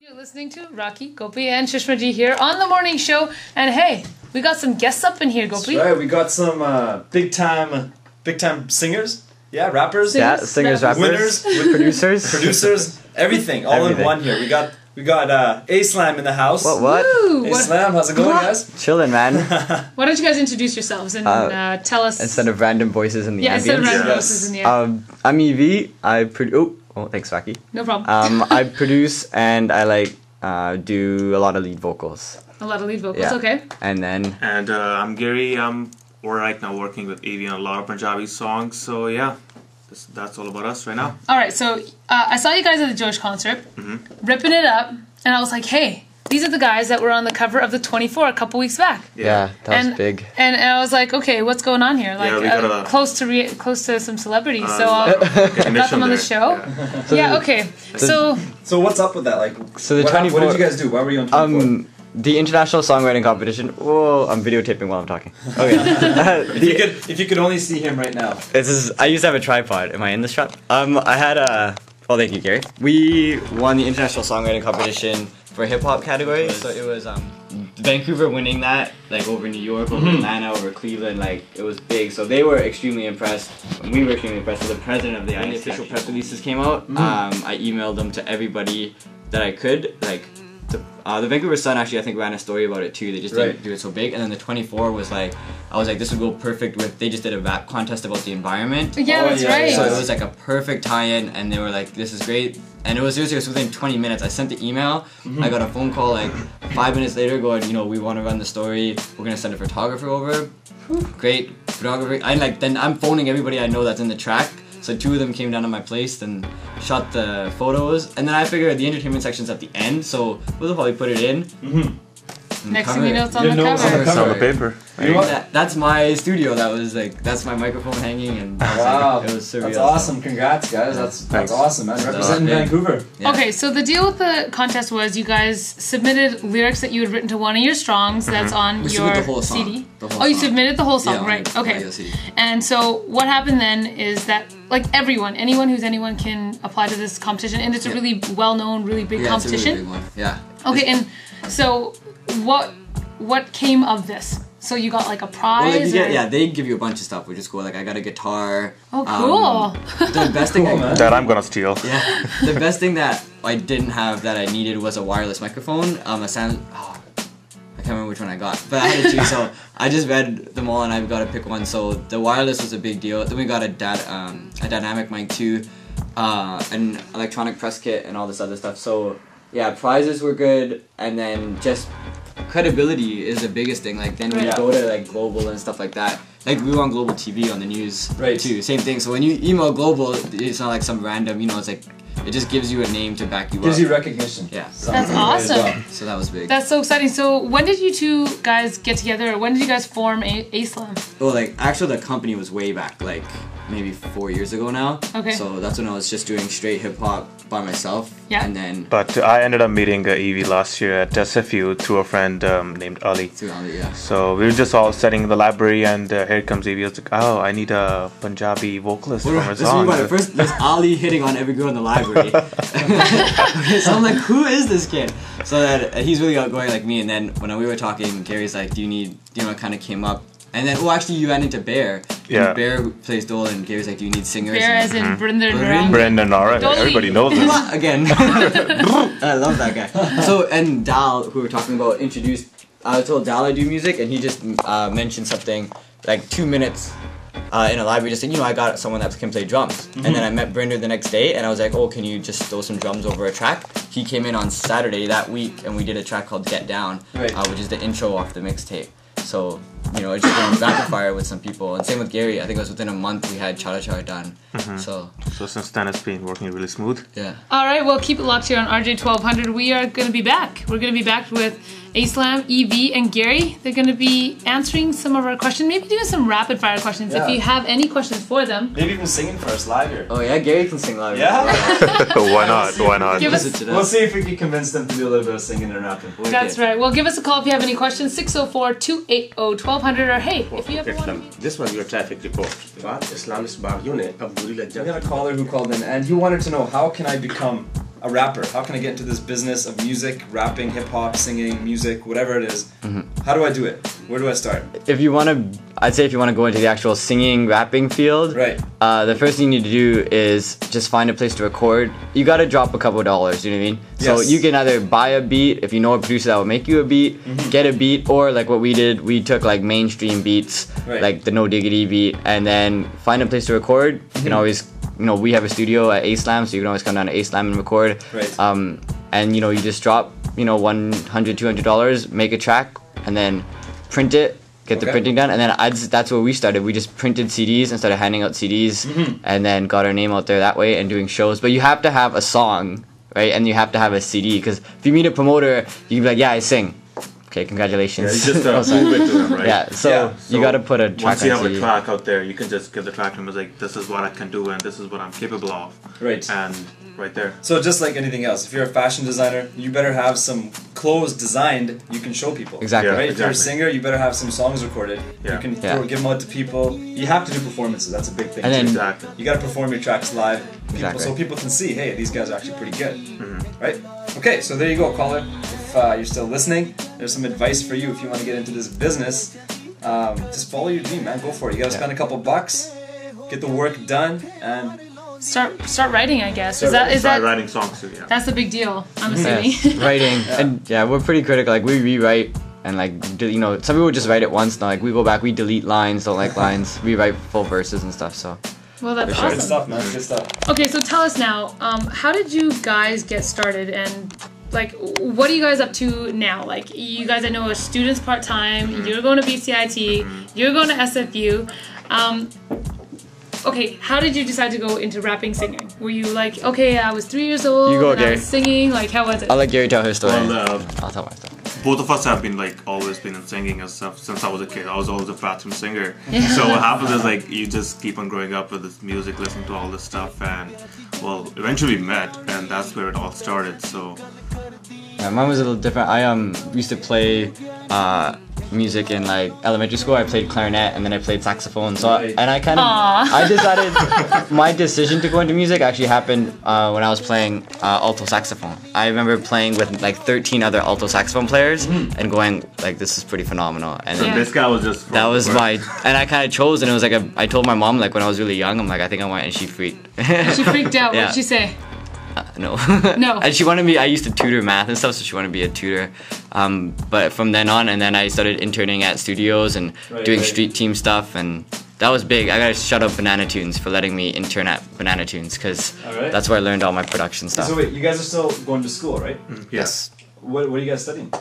You're listening to Rocky, Gopi, and Shishmaji here on the morning show. And hey, we got some guests up in here, Gopi. That's right, we got some big time singers. Yeah, rappers. Singers, rappers. Winners, producers, everything, all in one here. We got A-Slam in the house. What? A-Slam, how's it going, guys? Chillin', man. Why don't you guys introduce yourselves and tell us... Instead of random voices in the ambience. Instead of random voices in the ambience. I'm Evie. I produce... Oh, thanks, Rocky. No problem. I produce and I do a lot of lead vocals. A lot of lead vocals, okay. And then... And I'm Gary. We're right now working with Evie on a lot of Punjabi songs. So yeah, that's all about us right now. Alright, so I saw you guys at the Josh concert, ripping it up, and I was like, hey, these are the guys that were on the cover of the 24 a couple weeks back. Yeah, that was big. And I was like, okay, what's going on here? Like, we close to some celebrities, so I'll got them on the show. Yeah, okay. So what's up with that? Like, so the 24, what did you guys do? Why were you on 24? The international songwriting competition. Whoa, I'm videotaping while I'm talking. Okay. if you could only see him right now. I used to have a tripod. Am I in this shot? I had a. Well, thank you, Gary. We won the international songwriting competition for hip hop category. So it was Vancouver winning that, like over New York, over Atlanta, over Cleveland. Like it was big. So they were extremely impressed. And we were extremely impressed. So the president of the official press releases came out. I emailed them to everybody that I could. The Vancouver Sun actually I think ran a story about it too. They just didn't do it so big. And then the 24 was like, I was like, this would go perfect with. They just did a rap contest about the environment. Yeah, that's right. So it was like a perfect tie-in, and they were like, this is great. And it was seriously, it was within 20 minutes. I sent the email. I got a phone call like 5 minutes later going, we want to run the story. We're gonna send a photographer over. Great photographer. Then I'm phoning everybody I know that's in the track. So 2 of them came down to my place and shot the photos. And then I figured the entertainment section's at the end, so we'll probably put it in. Next thing you know, it's on the cover. It's on the paper. That's my studio. That's my microphone hanging, and wow, it was surreal. That's awesome. Congrats, guys. That's awesome, man. Representing Vancouver. Yeah. Okay, so the deal with the contest was you guys submitted lyrics that you had written to one of your songs that's on your the whole song. CD. You submitted the whole song, right? Okay. And so what happened then is that anyone who's anyone can apply to this competition, and it's a really well-known, really big competition. It's a really big one. Yeah. Okay, and so what came of this? So you got like a prize? They give you a bunch of stuff. We just go I got a guitar. Oh, cool. The best thing that I'm gonna steal. Yeah. The best thing that I didn't have that I needed was a wireless microphone. I can't remember which one I got, but I had to choose. So I just read them all and I've got to pick one. So the wireless was a big deal. Then we got a dynamic mic too, an electronic press kit, and all this other stuff. So yeah, prizes were good, and then just credibility is the biggest thing. Then when you go to global and stuff like that, we were on global TV on the news too. Same thing. So when you email global, it's not like some random. It's it just gives you a name to back you up. Gives you recognition. Yeah. That's awesome. So that was big. That's so exciting. So when did you two guys get together? Or when did you guys form A-Slam? Well, actually the company was way back, maybe 4 years ago now. Okay. So that's when I was just doing straight hip hop by myself. Yeah. And then. But I ended up meeting Evie last year at SFU through a friend named Ali. Through Ali, yeah. So we were just all sitting in the library, and here comes Evie. I was like, oh, I need a Punjabi vocalist from a song. First, there's Ali hitting on every girl in the library. So I'm like, who is this kid? So that he's really outgoing like me. And then when we were talking, Gary's like, do you need? It kind of came up. And then, actually, you ran into Bear. Yeah. Bear plays Dole, and Gary's like, do you need singers? Bear as in Brendan. Brendan, alright. Everybody knows this. Again. I love that guy. So, and Dal, who we were talking about, introduced, I told Dal I do music, and he just mentioned something, 2 minutes in a library, just saying, I got someone that can play drums. And then I met Brendan the next day, and I was like, oh, can you just throw some drums over a track? He came in on Saturday that week, and we did a track called Get Down, which is the intro off the mixtape. So, it's just been rapid fire with some people. And same with Gary. I think it was within a month we had Chara Chara done. So since then it's been working really smooth. Yeah. Alright, well keep it locked here on RJ1200. We are going to be back. We're going to be back with A-Slam, Evie, and Gary. They're going to be answering some of our questions. Maybe doing some rapid fire questions if you have any questions for them. Maybe even singing for us live here. Oh yeah, Gary can sing live. Yeah? Why not? Why not? We'll see if we can convince them to do a little bit of singing and rapping. That's right. Well, give us a call if you have any questions. 604-280-1200, or hey, if you ever want to... This was your traffic report. But Islamist bar unit of We got a caller who called in and he wanted to know, how can I become a rapper? How can I get into this business of music, rapping, hip hop, singing, music, whatever it is? How do I do it? Where do I start? If you want to, I'd say if you want to go into the actual singing, rapping field, Right. The first thing you need to do is just find a place to record. You got to drop a couple dollars, you know what I mean? So Yes. you can either buy a beat, if you know a producer that will make you a beat, get a beat, or like what we did, we took like mainstream beats, Right. like the No Diggity beat, and then find a place to record. You can always, you know, we have a studio at A-Slam, so you can always come down to A-Slam and record. Right. And you know, you just drop, you know, $100, $200, make a track, and then print it, get the Okay. printing done, and then that's where we started. We just printed CDs and started handing out CDs, and then got our name out there that way and doing shows. But you have to have a song, right? And you have to have a CD, because if you meet a promoter, you can be like, yeah, I sing. Okay, congratulations. Yeah, you just Oh, sorry. move it to them, right? Yeah, so Yeah. you got to put a track Once you on have a CD. track out there, you can just give the track to them as like, this is what I can do and this is what I'm capable of. Right. And right there. So just like anything else, if you're a fashion designer, you better have some clothes designed you can show people. Exactly. Yeah. Right? If you're a Exactly. singer, you better have some songs recorded. Yeah. You can Yeah. give them out to people. You have to do performances. That's a big thing. And too. then- Exactly. You got to perform your tracks live, Exactly. so people can see, hey, these guys are actually pretty good, right? Okay, so there you go, caller. If you're still listening, there's some advice for you if you want to get into this business. Just follow your dream, man. Go for it. You got to spend a couple bucks, get the work done, and Start writing, I guess. Start Is Start that writing songs too, yeah. that's the big deal? I'm assuming. Yes, writing, and yeah, we're pretty critical. Like we rewrite and like you know, some people just write it once. Now like we go back, we delete lines, don't like lines, we write full verses and stuff. So Well, that's For sure. good awesome. stuff, man. Good stuff. Okay, so tell us now, how did you guys get started, and like, what are you guys up to now? Like, you guys I know are students part time. You're going to BCIT. You're going to SFU. Okay, how did you decide to go into rapping, singing? Were you like, okay, I was 3 years old You go, and I Gary. was singing? Like, how was it? I'll let Gary tell her story. Well, I'll tell my stuff. both of us have been like always been in singing and stuff since I was a kid. I was always a bathroom singer. So what happens is like you just keep on growing up with this music, listening to all this stuff, and well, eventually we met, and that's where it all started. So Yeah, mine was a little different. I used to play music in like elementary school. I played clarinet and then I played saxophone. So Right. and I kind of I decided my decision to go into music actually happened when I was playing alto saxophone. I remember playing with like 13 other alto saxophone players and going like, this is pretty phenomenal. And then Yeah. this guy was just that was my, and I kind of chose, and it was like I told my mom like when I was really young, I'm like, I think I want, and she freaked. She freaked out. Yeah. What did she say? No. No. And she wanted me, I used to tutor math and stuff, so she wanted to be a tutor. But from then on, and then I started interning at studios and Right, doing right. street team stuff, and that was big. I gotta shut up Banana Tunes for letting me intern at Banana Tunes, because Alright. that's where I learned all my production stuff. So wait, you guys are still going to school, right? yes. What are you guys studying?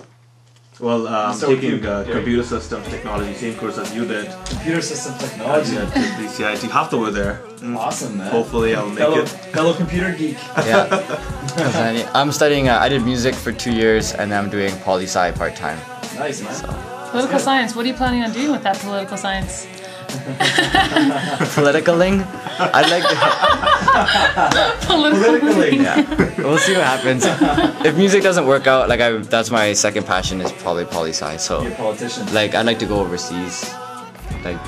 Well, I'm So you- taking Gary? computer systems technology, same course as you did. Computer system technology. At BCIT, have to over there. Awesome, man. Hopefully, I'll make Fellow, it. fellow computer geek. Yeah. 'Cause I'm studying, I did music for 2 years, and then I'm doing poli-sci part-time. Nice, man. Political science. What are you planning on doing with that political science? Politicaling? I'd like to, Politically. yeah. We'll see what happens. If music doesn't work out, like that's my second passion is probably poli-sci. So You're a politician. like I'd like to go overseas, like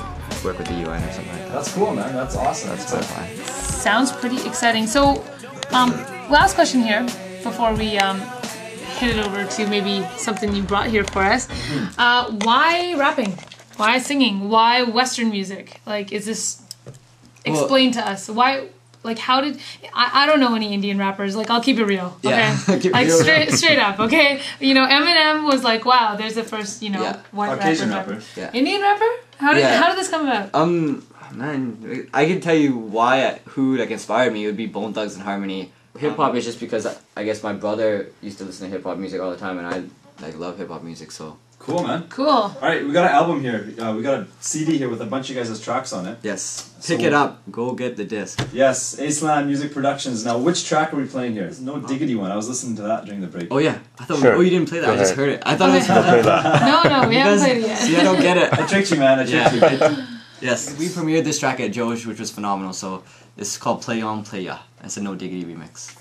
work with the UN or something like that. That's cool, man. That's awesome. That's my plan. Sounds pretty exciting. So, last question here before we hit it over to maybe something you brought here for us. Why rapping? Why singing? Why Western music? Like, is this explain to us why? Like, how did I don't know any Indian rappers? Like, I'll keep it real. Okay, Yeah. Keep it like real. straight up. Okay, you know, Eminem was like, wow, there's the first Yeah. white Caucasian rapper. rapper. Yeah. Indian rapper? How did this come about? Man, I can tell you who like inspired me. It would be Bone Thugs and Harmony. Hip hop is just because I guess my brother used to listen to hip hop music all the time, and I like love hip hop music. So Cool, man. Cool. All right, we got an album here. We got a CD here with a bunch of guys' tracks on it. yes, So- pick it up. Go get the disc. Yes, A-Slam Music Productions. Now, which track are we playing here? It's No Diggity one. I was listening to that during the break. Oh yeah, I thought. Sure. Oh, you didn't play that. Go I just ahead. heard it. I thought it was. Okay. No, we haven't Because- played it yet. See, I don't get it. I tricked you, man. I tricked you. Yeah. Yes, we premiered this track at Joe's, which was phenomenal. So this is called Play On, Play Ya. It's a No Diggity remix.